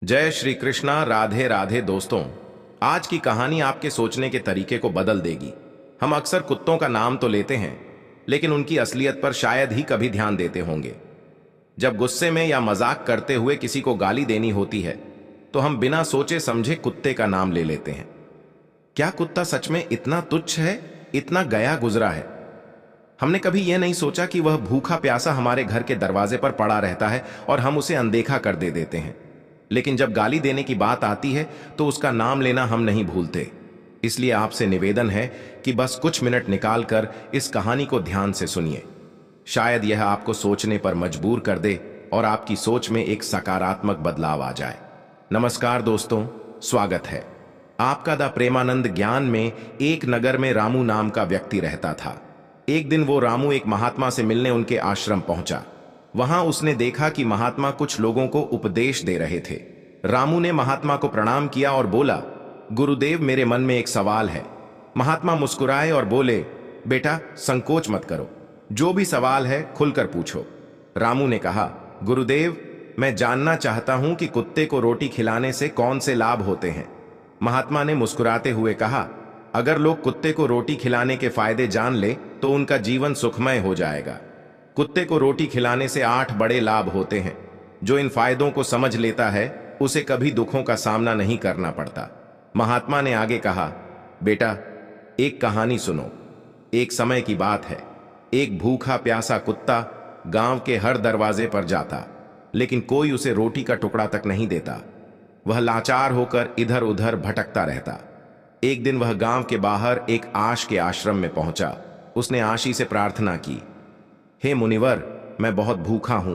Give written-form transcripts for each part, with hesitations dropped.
जय श्री कृष्णा। राधे राधे दोस्तों, आज की कहानी आपके सोचने के तरीके को बदल देगी। हम अक्सर कुत्तों का नाम तो लेते हैं, लेकिन उनकी असलियत पर शायद ही कभी ध्यान देते होंगे। जब गुस्से में या मजाक करते हुए किसी को गाली देनी होती है तो हम बिना सोचे समझे कुत्ते का नाम ले लेते हैं। क्या कुत्ता सच में इतना तुच्छ है, इतना गया गुजरा है? हमने कभी यह नहीं सोचा कि वह भूखा प्यासा हमारे घर के दरवाजे पर पड़ा रहता है और हम उसे अनदेखा कर दे देते हैं। लेकिन जब गाली देने की बात आती है तो उसका नाम लेना हम नहीं भूलते। इसलिए आपसे निवेदन है कि बस कुछ मिनट निकालकर इस कहानी को ध्यान से सुनिए। शायद यह आपको सोचने पर मजबूर कर दे और आपकी सोच में एक सकारात्मक बदलाव आ जाए। नमस्कार दोस्तों, स्वागत है आपका द प्रेमानंद ज्ञान में। एक नगर में रामू नाम का व्यक्ति रहता था। एक दिन वो रामू एक महात्मा से मिलने उनके आश्रम पहुंचा। वहां उसने देखा कि महात्मा कुछ लोगों को उपदेश दे रहे थे। रामू ने महात्मा को प्रणाम किया और बोला, गुरुदेव, मेरे मन में एक सवाल है। महात्मा मुस्कुराए और बोले, बेटा संकोच मत करो, जो भी सवाल है खुलकर पूछो। रामू ने कहा, गुरुदेव, मैं जानना चाहता हूं कि कुत्ते को रोटी खिलाने से कौन से लाभ होते हैं। महात्मा ने मुस्कुराते हुए कहा, अगर लोग कुत्ते को रोटी खिलाने के फायदे जान ले तो उनका जीवन सुखमय हो जाएगा। कुत्ते को रोटी खिलाने से 8 बड़े लाभ होते हैं। जो इन फायदों को समझ लेता है उसे कभी दुखों का सामना नहीं करना पड़ता। महात्मा ने आगे कहा, बेटा एक कहानी सुनो। एक समय की बात है, एक भूखा प्यासा कुत्ता गांव के हर दरवाजे पर जाता, लेकिन कोई उसे रोटी का टुकड़ा तक नहीं देता। वह लाचार होकर इधर उधर भटकता रहता। एक दिन वह गांव के बाहर एक आश के आश्रम में पहुंचा। उसने आशी से प्रार्थना की, हे मुनिवर, मैं बहुत भूखा हूं,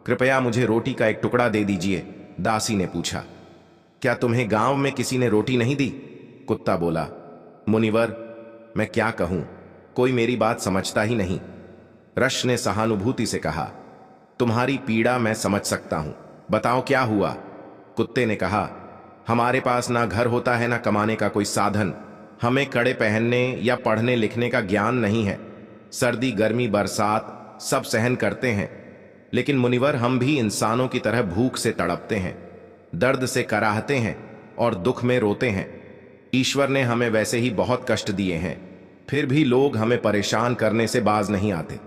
कृपया मुझे रोटी का एक टुकड़ा दे दीजिए। दासी ने पूछा, क्या तुम्हें गांव में किसी ने रोटी नहीं दी? कुत्ता बोला, मुनिवर, मैं क्या कहूं, कोई मेरी बात समझता ही नहीं। रश ने सहानुभूति से कहा, तुम्हारी पीड़ा मैं समझ सकता हूं, बताओ क्या हुआ? कुत्ते ने कहा, हमारे पास ना घर होता है ना कमाने का कोई साधन। हमें कड़े पहनने या पढ़ने लिखने का ज्ञान नहीं है। सर्दी गर्मी बरसात सब सहन करते हैं, लेकिन मुनिवर हम भी इंसानों की तरह भूख से तड़पते हैं, दर्द से कराहते हैं और दुख में रोते हैं। ईश्वर ने हमें वैसे ही बहुत कष्ट दिए हैं, फिर भी लोग हमें परेशान करने से बाज नहीं आते।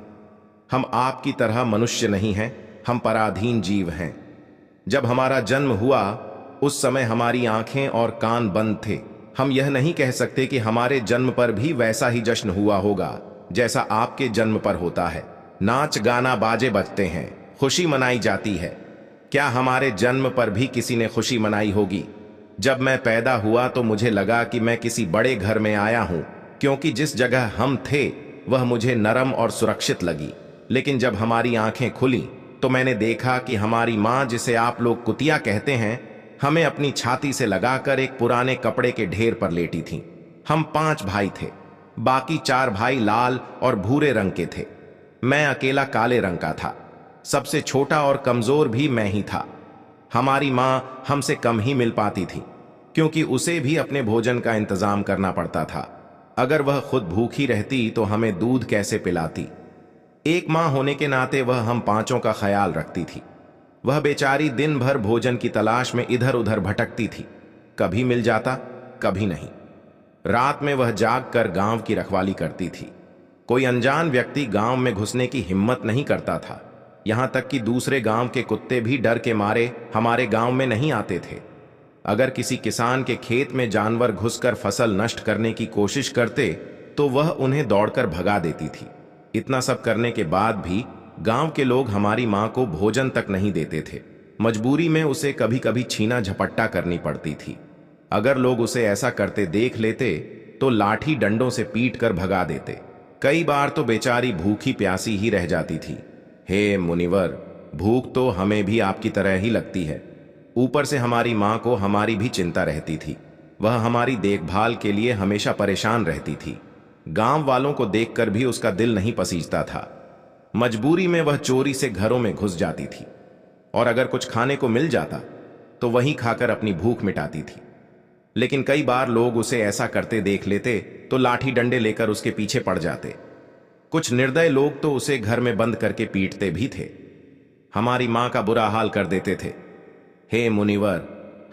हम आपकी तरह मनुष्य नहीं हैं, हम पराधीन जीव हैं। जब हमारा जन्म हुआ उस समय हमारी आंखें और कान बंद थे। हम यह नहीं कह सकते कि हमारे जन्म पर भी वैसा ही जश्न हुआ होगा जैसा आपके जन्म पर होता है। नाच गाना बाजे बजते हैं, खुशी मनाई जाती है। क्या हमारे जन्म पर भी किसी ने खुशी मनाई होगी? जब मैं पैदा हुआ तो मुझे लगा कि मैं किसी बड़े घर में आया हूं, क्योंकि जिस जगह हम थे वह मुझे नरम और सुरक्षित लगी। लेकिन जब हमारी आंखें खुली तो मैंने देखा कि हमारी माँ, जिसे आप लोग कुतिया कहते हैं, हमें अपनी छाती से लगाकर एक पुराने कपड़े के ढेर पर लेटी थी। हम 5 भाई थे, बाकी 4 भाई लाल और भूरे रंग के थे। मैं अकेला काले रंग का था। सबसे छोटा और कमजोर भी मैं ही था। हमारी माँ हमसे कम ही मिल पाती थी, क्योंकि उसे भी अपने भोजन का इंतजाम करना पड़ता था। अगर वह खुद भूखी रहती तो हमें दूध कैसे पिलाती? एक माँ होने के नाते वह हम 5 का ख्याल रखती थी। वह बेचारी दिन भर भोजन की तलाश में इधर उधर भटकती थी, कभी मिल जाता कभी नहीं। रात में वह जाग कर गांव की रखवाली करती थी। कोई अनजान व्यक्ति गांव में घुसने की हिम्मत नहीं करता था। यहां तक कि दूसरे गांव के कुत्ते भी डर के मारे हमारे गांव में नहीं आते थे। अगर किसी किसान के खेत में जानवर घुसकर फसल नष्ट करने की कोशिश करते तो वह उन्हें दौड़कर भगा देती थी। इतना सब करने के बाद भी गांव के लोग हमारी मां को भोजन तक नहीं देते थे। मजबूरी में उसे कभी कभी छीना झपट्टा करनी पड़ती थी। अगर लोग उसे ऐसा करते देख लेते तो लाठी डंडों से पीट कर भगा देते। कई बार तो बेचारी भूखी प्यासी ही रह जाती थी। हे मुनिवर, भूख तो हमें भी आपकी तरह ही लगती है। ऊपर से हमारी माँ को हमारी भी चिंता रहती थी। वह हमारी देखभाल के लिए हमेशा परेशान रहती थी। गांव वालों को देखकर भी उसका दिल नहीं पसीजता था। मजबूरी में वह चोरी से घरों में घुस जाती थी और अगर कुछ खाने को मिल जाता तो वहीं खाकर अपनी भूख मिटाती थी। लेकिन कई बार लोग उसे ऐसा करते देख लेते तो लाठी डंडे लेकर उसके पीछे पड़ जाते। कुछ निर्दय लोग तो उसे घर में बंद करके पीटते भी थे। हमारी मां का बुरा हाल कर देते थे। हे मुनिवर,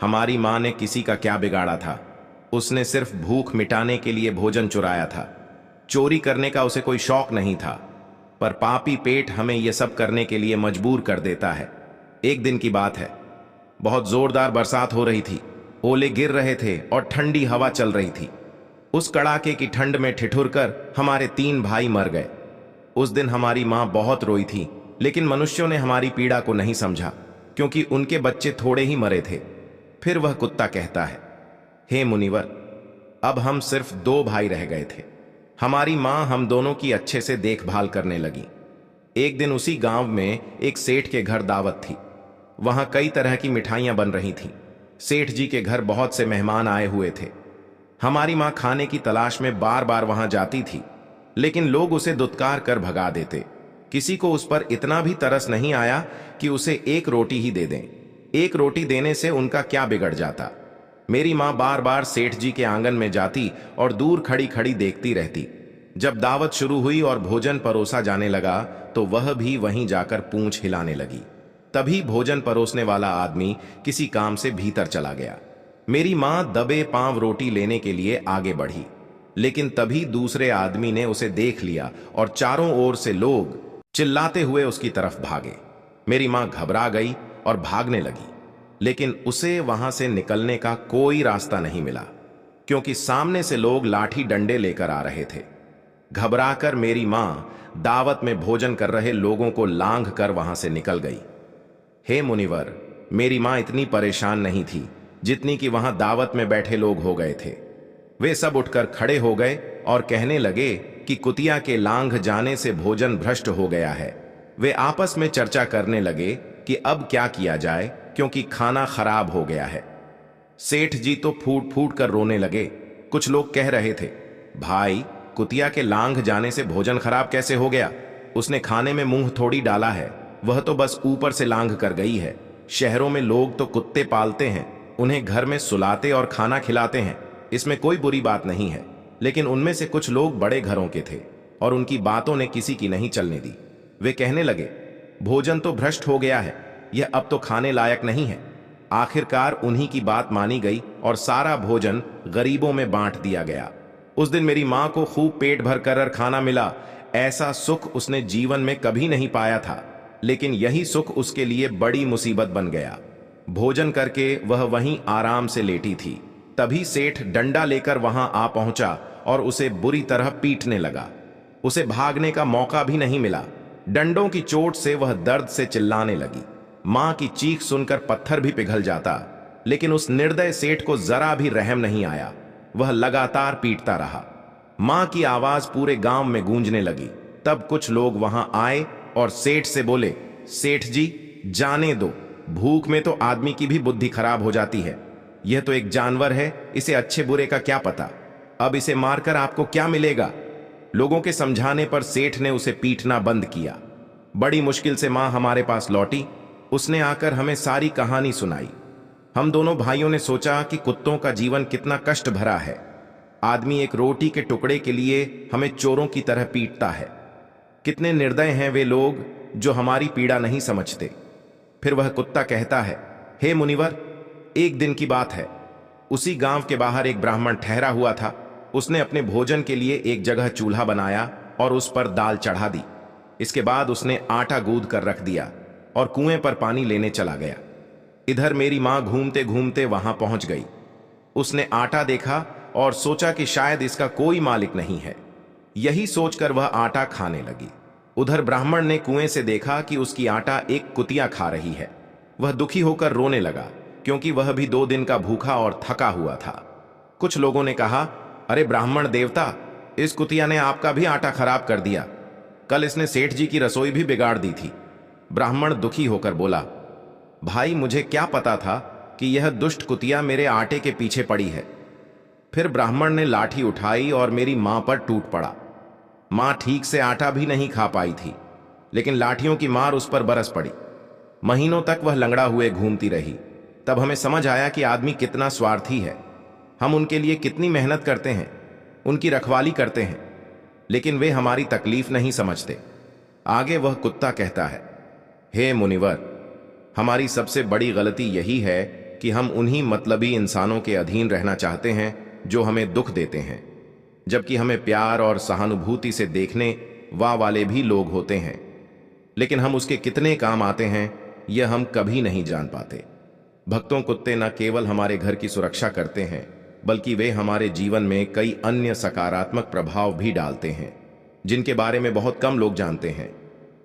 हमारी माँ ने किसी का क्या बिगाड़ा था। उसने सिर्फ भूख मिटाने के लिए भोजन चुराया था। चोरी करने का उसे कोई शौक नहीं था, पर पापी पेट हमें यह सब करने के लिए मजबूर कर देता है। एक दिन की बात है, बहुत जोरदार बरसात हो रही थी। ओले गिर रहे थे और ठंडी हवा चल रही थी। उस कड़ाके की ठंड में ठिठुर कर हमारे 3 भाई मर गए। उस दिन हमारी माँ बहुत रोई थी, लेकिन मनुष्यों ने हमारी पीड़ा को नहीं समझा, क्योंकि उनके बच्चे थोड़े ही मरे थे। फिर वह कुत्ता कहता है, हे मुनिवर, अब हम सिर्फ 2 भाई रह गए थे। हमारी माँ हम दोनों की अच्छे से देखभाल करने लगी। एक दिन उसी गांव में एक सेठ के घर दावत थी। वहां कई तरह की मिठाइयां बन रही थीं। सेठ जी के घर बहुत से मेहमान आए हुए थे। हमारी माँ खाने की तलाश में बार बार वहां जाती थी, लेकिन लोग उसे दुत्कार कर भगा देते। किसी को उस पर इतना भी तरस नहीं आया कि उसे एक रोटी ही दे दें। एक रोटी देने से उनका क्या बिगड़ जाता। मेरी माँ बार बार सेठ जी के आंगन में जाती और दूर खड़ी खड़ी देखती रहती। जब दावत शुरू हुई और भोजन परोसा जाने लगा, तो वह भी वहीं जाकर पूंछ हिलाने लगी। तभी भोजन परोसने वाला आदमी किसी काम से भीतर चला गया। मेरी माँ दबे पांव रोटी लेने के लिए आगे बढ़ी, लेकिन तभी दूसरे आदमी ने उसे देख लिया और चारों ओर से लोग चिल्लाते हुए उसकी तरफ भागे। मेरी माँ घबरा गई और भागने लगी, लेकिन उसे वहां से निकलने का कोई रास्ता नहीं मिला, क्योंकि सामने से लोग लाठी डंडे लेकर आ रहे थे। घबराकर मेरी माँ दावत में भोजन कर रहे लोगों को लांघ कर वहां से निकल गई। हे मुनिवर, मेरी माँ इतनी परेशान नहीं थी जितनी कि वहां दावत में बैठे लोग हो गए थे। वे सब उठकर खड़े हो गए और कहने लगे कि कुतिया के लांघ जाने से भोजन भ्रष्ट हो गया है। वे आपस में चर्चा करने लगे कि अब क्या किया जाए, क्योंकि खाना खराब हो गया है। सेठ जी तो फूट फूट कर रोने लगे। कुछ लोग कह रहे थे, भाई, कुतिया के लांघ जाने से भोजन खराब कैसे हो गया? उसने खाने में मुंह थोड़ी डाला है, वह तो बस ऊपर से लांघ कर गई है। शहरों में लोग तो कुत्ते पालते हैं, उन्हें घर में सुलाते और खाना खिलाते हैं, इसमें कोई बुरी बात नहीं है। लेकिन उनमें से कुछ लोग बड़े घरों के थे और उनकी बातों ने किसी की नहीं चलने दी। वे कहने लगे, भोजन तो भ्रष्ट हो गया है, यह अब तो खाने लायक नहीं है। आखिरकार उन्हीं की बात मानी गई और सारा भोजन गरीबों में बांट दिया गया। उस दिन मेरी माँ को खूब पेट भर कर खाना मिला। ऐसा सुख उसने जीवन में कभी नहीं पाया था, लेकिन यही सुख उसके लिए बड़ी मुसीबत बन गया। भोजन करके वह वहीं आराम से लेटी थी। तभी सेठ डंडा लेकर वहां आ पहुंचा और उसे बुरी तरह पीटने लगा। उसे भागने का मौका भी नहीं मिला। डंडों की चोट से वह दर्द से चिल्लाने लगी। मां की चीख सुनकर पत्थर भी पिघल जाता, लेकिन उस निर्दय सेठ को जरा भी रहम नहीं आया। वह लगातार पीटता रहा। मां की आवाज पूरे गांव में गूंजने लगी। तब कुछ लोग वहां आए और सेठ से बोले, सेठ जी, जाने दो, भूख में तो आदमी की भी बुद्धि खराब हो जाती है। यह तो एक जानवर है, इसे अच्छे बुरे का क्या पता। अब इसे मारकर आपको क्या मिलेगा? लोगों के समझाने पर सेठ ने उसे पीटना बंद किया। बड़ी मुश्किल से मां हमारे पास लौटी। उसने आकर हमें सारी कहानी सुनाई। हम दोनों भाइयों ने सोचा कि कुत्तों का जीवन कितना कष्ट भरा है। आदमी एक रोटी के टुकड़े के लिए हमें चोरों की तरह पीटता है। कितने निर्दय हैं वे लोग जो हमारी पीड़ा नहीं समझते। फिर वह कुत्ता कहता है, हे मुनिवर, एक दिन की बात है। उसी गांव के बाहर एक ब्राह्मण ठहरा हुआ था। उसने अपने भोजन के लिए एक जगह चूल्हा बनाया और उस पर दाल चढ़ा दी। इसके बाद उसने आटा गूंद कर रख दिया और कुएं पर पानी लेने चला गया। इधर मेरी मां घूमते घूमते वहां पहुंच गई। उसने आटा देखा और सोचा कि शायद इसका कोई मालिक नहीं है। यही सोचकर वह आटा खाने लगी। उधर ब्राह्मण ने कुएं से देखा कि उसकी आटा एक कुतिया खा रही है। वह दुखी होकर रोने लगा, क्योंकि वह भी 2 दिन का भूखा और थका हुआ था। कुछ लोगों ने कहा, अरे ब्राह्मण देवता, इस कुतिया ने आपका भी आटा खराब कर दिया। कल इसने सेठ जी की रसोई भी बिगाड़ दी थी। ब्राह्मण दुखी होकर बोला, भाई, मुझे क्या पता था कि यह दुष्ट कुतिया मेरे आटे के पीछे पड़ी है। फिर ब्राह्मण ने लाठी उठाई और मेरी मां पर टूट पड़ा। मां ठीक से आटा भी नहीं खा पाई थी, लेकिन लाठियों की मार उस पर बरस पड़ी। महीनों तक वह लंगड़ा हुए घूमती रही। तब हमें समझ आया कि आदमी कितना स्वार्थी है। हम उनके लिए कितनी मेहनत करते हैं, उनकी रखवाली करते हैं, लेकिन वे हमारी तकलीफ नहीं समझते। आगे वह कुत्ता कहता है, हे मुनिवर, हमारी सबसे बड़ी गलती यही है कि हम उन्हीं मतलबी इंसानों के अधीन रहना चाहते हैं जो हमें दुख देते हैं, जबकि हमें प्यार और सहानुभूति से देखने वाले भी लोग होते हैं, लेकिन हम उसके कितने काम आते हैं यह हम कभी नहीं जान पाते। भक्तों कुत्ते न केवल हमारे घर की सुरक्षा करते हैं, बल्कि वे हमारे जीवन में कई अन्य सकारात्मक प्रभाव भी डालते हैं जिनके बारे में बहुत कम लोग जानते हैं।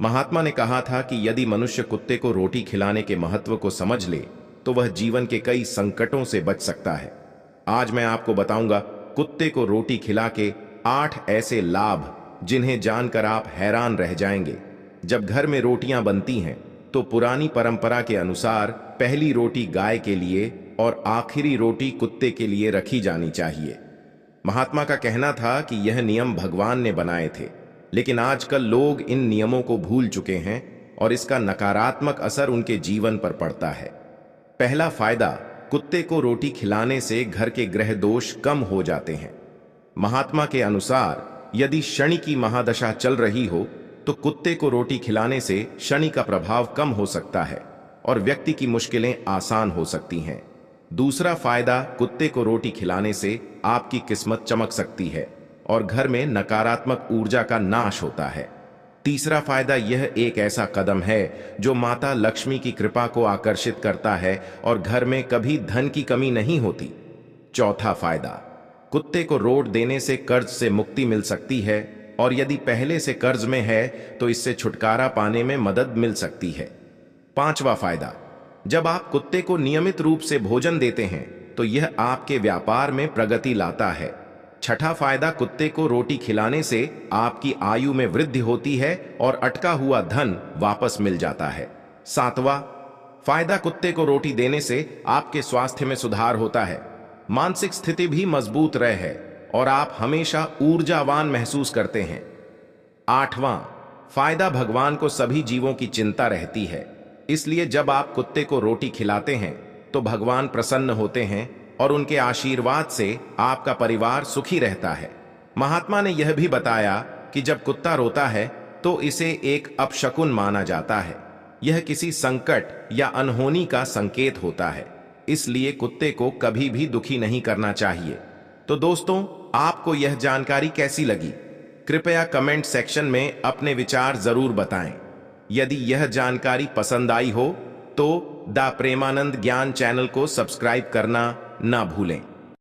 महात्मा ने कहा था कि यदि मनुष्य कुत्ते को रोटी खिलाने के महत्व को समझ ले तो वह जीवन के कई संकटों से बच सकता है। आज मैं आपको बताऊंगा कुत्ते को रोटी खिला के 8 ऐसे लाभ जिन्हें जानकर आप हैरान रह जाएंगे। जब घर में रोटियां बनती हैं तो पुरानी परंपरा के अनुसार पहली रोटी गाय के लिए और आखिरी रोटी कुत्ते के लिए रखी जानी चाहिए। महात्मा का कहना था कि यह नियम भगवान ने बनाए थे, लेकिन आजकल लोग इन नियमों को भूल चुके हैं और इसका नकारात्मक असर उनके जीवन पर पड़ता है। पहला फायदा, कुत्ते को रोटी खिलाने से घर के ग्रह दोष कम हो जाते हैं। महात्मा के अनुसार यदि शनि की महादशा चल रही हो तो कुत्ते को रोटी खिलाने से शनि का प्रभाव कम हो सकता है और व्यक्ति की मुश्किलें आसान हो सकती हैं। दूसरा फायदा, कुत्ते को रोटी खिलाने से आपकी किस्मत चमक सकती है और घर में नकारात्मक ऊर्जा का नाश होता है। तीसरा फायदा, यह एक ऐसा कदम है जो माता लक्ष्मी की कृपा को आकर्षित करता है और घर में कभी धन की कमी नहीं होती। चौथा फायदा, कुत्ते को रोट देने से कर्ज से मुक्ति मिल सकती है और यदि पहले से कर्ज में है तो इससे छुटकारा पाने में मदद मिल सकती है। पांचवा फायदा, जब आप कुत्ते को नियमित रूप से भोजन देते हैं तो यह आपके व्यापार में प्रगति लाता है। छठा फायदा, कुत्ते को रोटी खिलाने से आपकी आयु में वृद्धि होती है और अटका हुआ धन वापस मिल जाता है। सातवां फायदा, कुत्ते को रोटी देने से आपके स्वास्थ्य में सुधार होता है, मानसिक स्थिति भी मजबूत रहे और आप हमेशा ऊर्जावान महसूस करते हैं। आठवां फायदा, भगवान को सभी जीवों की चिंता रहती है, इसलिए जब आप कुत्ते को रोटी खिलाते हैं तो भगवान प्रसन्न होते हैं और उनके आशीर्वाद से आपका परिवार सुखी रहता है। महात्मा ने यह भी बताया कि जब कुत्ता रोता है तो इसे एक अपशकुन माना जाता है, यह किसी संकट या अनहोनी का संकेत होता है, इसलिए कुत्ते को कभी भी दुखी नहीं करना चाहिए। तो दोस्तों, आपको यह जानकारी कैसी लगी? कृपया कमेंट सेक्शन में अपने विचार जरूर बताएं। यदि यह जानकारी पसंद आई हो तो द प्रेमानंद ज्ञान चैनल को सब्सक्राइब करना ना भूलें।